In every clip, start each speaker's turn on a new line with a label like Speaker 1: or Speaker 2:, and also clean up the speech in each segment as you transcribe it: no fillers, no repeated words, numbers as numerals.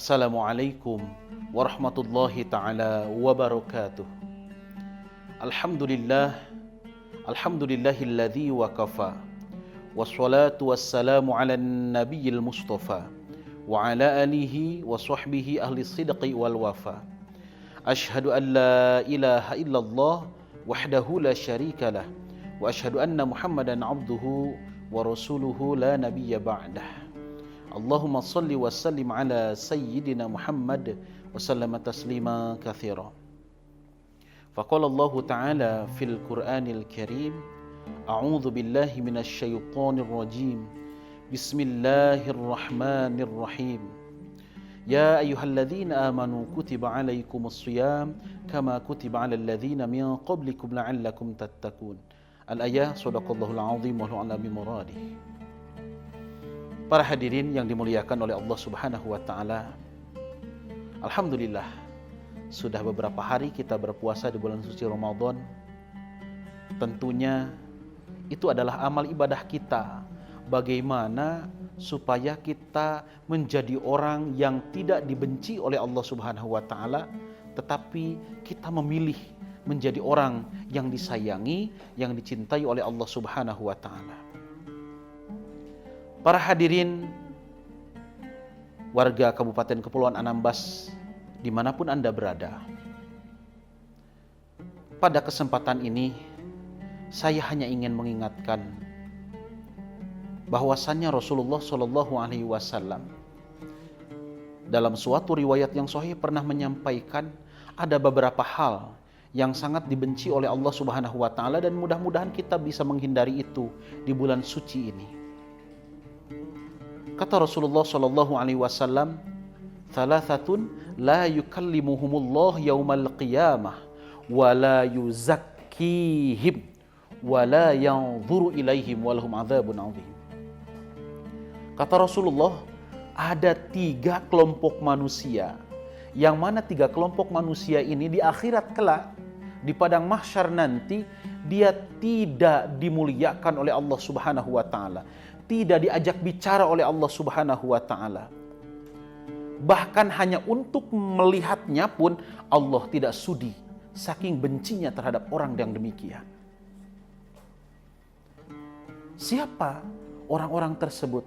Speaker 1: Assalamualaikum warahmatullahi ta'ala wabarakatuh. Alhamdulillahilladzi wa kafa. Wassalatu wassalamu ala nabiyil mustafa wa ala alihi wa sahbihi ahli sidqi wal wafa. Ashhadu an la ilaha illallah wahdahu la syarika lah wa ashhadu anna Muhammadan abduhu wa rasuluhu la nabiyya ba'dah. Allahumma salli wa sallim ala sayyidina Muhammad wa sallama taslima katsira. Faqala Allah Ta'ala fil Qur'anil Karim, a'udzu billahi minasy syaithanir rajim. Bismillahirrahmanirrahim. Ya ayyuhalladzina amanu kutiba 'alaikumus shiyam kama kutiba 'alal ladzina min qablikum la'allakum tattaqun. Al-ayah, shadaqallahul 'azim wa huwa bi muradih. Para hadirin yang dimuliakan oleh Allah Subhanahu wa Ta'ala, alhamdulillah sudah beberapa hari kita berpuasa di bulan suci Ramadan. Tentunya itu adalah amal ibadah kita, bagaimana supaya kita menjadi orang yang tidak dibenci oleh Allah Subhanahu wa Ta'ala, tetapi kita memilih menjadi orang yang disayangi, yang dicintai oleh Allah Subhanahu wa Ta'ala. Para hadirin warga Kabupaten Kepulauan Anambas dimanapun Anda berada, pada kesempatan ini saya hanya ingin mengingatkan bahwasannya Rasulullah Shallallahu Alaihi Wasallam dalam suatu riwayat yang sahih pernah menyampaikan ada beberapa hal yang sangat dibenci oleh Allah Subhanahu Wa Taala, dan mudah-mudahan kita bisa menghindari itu di bulan suci ini. Kata Rasulullah Shallallahu Alaihi Wasallam, "Thalathatun la yukallimuhumullah yaumal qiyamah, wa la yuzakkihim, wa la yanzuru ilaihim, walahum adzabun adzim." Kata Rasulullah, ada 3 kelompok manusia, yang mana 3 kelompok manusia ini di akhirat kelak, di padang mahsyar nanti, dia tidak dimuliakan oleh Allah Subhanahu wa Ta'ala, tidak diajak bicara oleh Allah Subhanahu wa Ta'ala. Bahkan hanya untuk melihatnya pun Allah tidak sudi, saking bencinya terhadap orang yang demikian. Siapa orang-orang tersebut?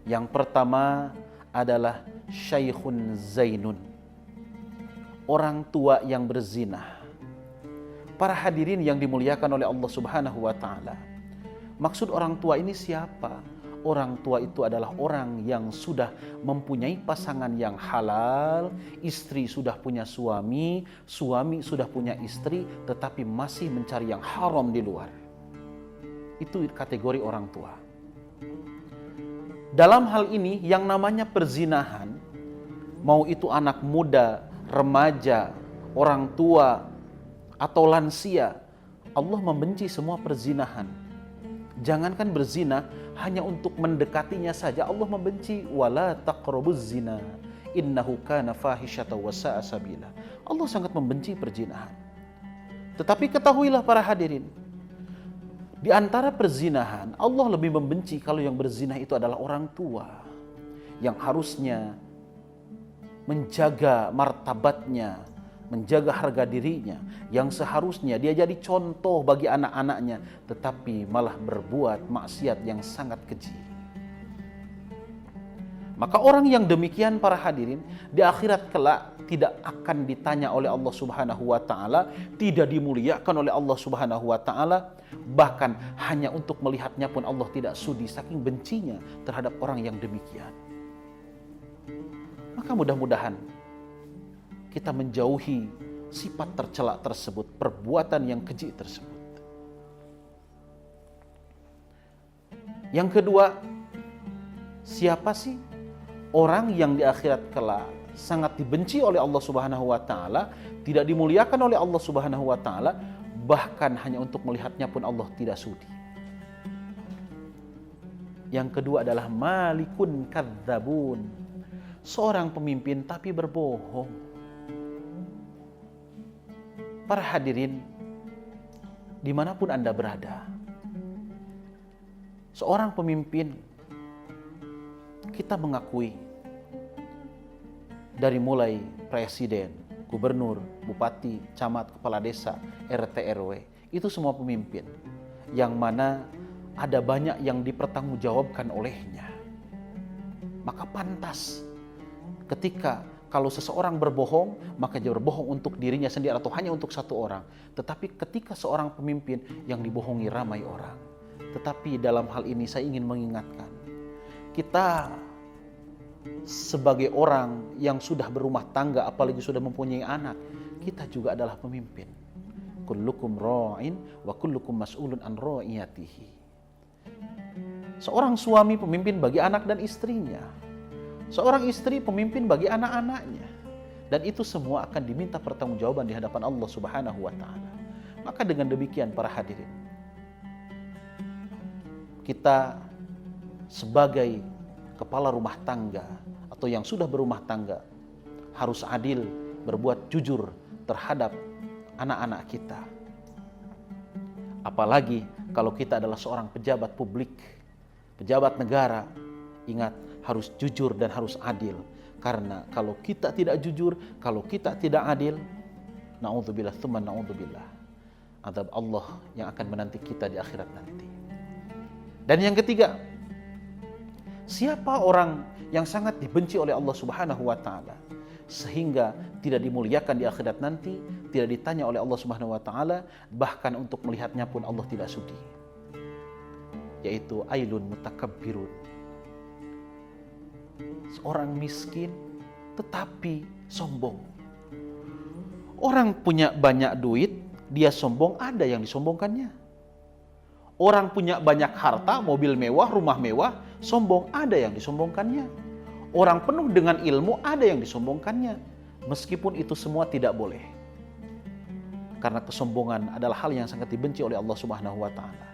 Speaker 1: Yang pertama adalah syaikhun zainun, orang tua yang berzina. Para hadirin yang dimuliakan oleh Allah Subhanahu wa Ta'ala, maksud orang tua ini siapa? Orang tua itu adalah orang yang sudah mempunyai pasangan yang halal, istri sudah punya suami, suami sudah punya istri, tetapi masih mencari yang haram di luar. Itu kategori orang tua. Dalam hal ini yang namanya perzinahan, mau itu anak muda, remaja, orang tua, atau lansia, Allah membenci semua perzinahan. Jangankan berzina, hanya untuk mendekatinya saja Allah membenci. Wala taqrabuz zina innahu kana fahisyatan wa sa'a sabila. Allah sangat membenci perzinahan. Tetapi ketahuilah para hadirin, di antara perzinahan Allah lebih membenci kalau yang berzina itu adalah orang tua, yang harusnya menjaga martabatnya, menjaga harga dirinya, yang seharusnya dia jadi contoh bagi anak-anaknya, tetapi malah berbuat maksiat yang sangat keji. Maka orang yang demikian para hadirin di akhirat kelak tidak akan ditanya oleh Allah Subhanahu wa Ta'ala, tidak dimuliakan oleh Allah Subhanahu wa Ta'ala, bahkan hanya untuk melihatnya pun Allah tidak sudi, saking bencinya terhadap orang yang demikian. Maka mudah-mudahan kita menjauhi sifat tercela tersebut, perbuatan yang keji tersebut. Yang kedua, siapa sih orang yang di akhirat kelak sangat dibenci oleh Allah Subhanahu wa Ta'ala, tidak dimuliakan oleh Allah Subhanahu wa Ta'ala, bahkan hanya untuk melihatnya pun Allah tidak sudi? Yang kedua adalah malikun kadzabun, seorang pemimpin tapi berbohong. Para hadirin, dimanapun Anda berada, seorang pemimpin, kita mengakui Dari mulai presiden, gubernur, bupati, camat, kepala desa, RT RW, itu semua pemimpin yang mana ada banyak yang dipertanggungjawabkan olehnya. Maka pantas ketika kalau seseorang berbohong, maka dia berbohong untuk dirinya sendiri atau hanya untuk satu orang. Tetapi ketika seorang pemimpin yang dibohongi ramai orang. Tetapi dalam hal ini saya ingin mengingatkan, kita sebagai orang yang sudah berumah tangga, apalagi sudah mempunyai anak, kita juga adalah pemimpin. Kullukum ra'in wa kullukum mas'ulun an ra'iyatihi. Seorang suami pemimpin bagi anak dan istrinya. Seorang istri pemimpin bagi anak-anaknya. Dan itu semua akan diminta pertanggungjawaban di hadapan Allah Subhanahu wa taala. Maka dengan demikian para hadirin, kita sebagai kepala rumah tangga atau yang sudah berumah tangga harus adil, berbuat jujur terhadap anak-anak kita. Apalagi kalau kita adalah seorang pejabat publik, pejabat negara, ingat harus jujur dan harus adil. Karena kalau kita tidak jujur, kalau kita tidak adil, na'udzubillah tsumma na'udzubillah, azab Allah yang akan menanti kita di akhirat nanti. Dan yang ketiga, siapa orang yang sangat dibenci oleh Allah Subhanahu wa taala sehingga tidak dimuliakan di akhirat nanti, tidak ditanya oleh Allah Subhanahu wa taala, bahkan untuk melihatnya pun Allah tidak sudi. Yaitu ailun mutakabbirun. Seorang miskin tetapi sombong. Orang punya banyak duit, dia sombong, ada yang disombongkannya. Orang punya banyak harta, mobil mewah, rumah mewah, sombong, ada yang disombongkannya. Orang penuh dengan ilmu, ada yang disombongkannya. Meskipun itu semua tidak boleh. Karena kesombongan adalah hal yang sangat dibenci oleh Allah Subhanahu wa taala.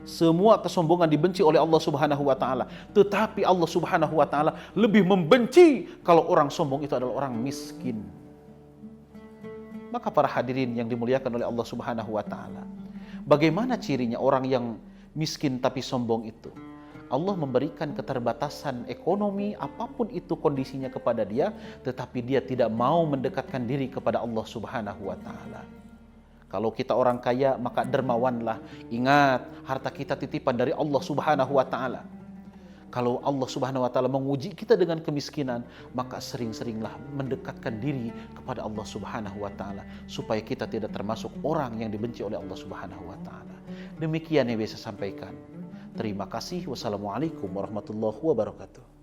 Speaker 1: Semua kesombongan dibenci oleh Allah Subhanahu wa taala, tetapi Allah Subhanahu wa taala lebih membenci kalau orang sombong itu adalah orang miskin. Maka para hadirin yang dimuliakan oleh Allah Subhanahu wa taala, bagaimana cirinya orang yang miskin tapi sombong itu? Allah memberikan keterbatasan ekonomi apapun itu kondisinya kepada dia, tetapi dia tidak mau mendekatkan diri kepada Allah Subhanahu wa taala. Kalau kita orang kaya, maka dermawanlah. Ingat, harta kita titipan dari Allah Subhanahu wa taala. Kalau Allah Subhanahu wa taala menguji kita dengan kemiskinan, maka sering-seringlah mendekatkan diri kepada Allah Subhanahu wa taala supaya kita tidak termasuk orang yang dibenci oleh Allah Subhanahu wa taala. Demikian yang bisa saya sampaikan. Terima kasih. Wassalamualaikum warahmatullahi wabarakatuh.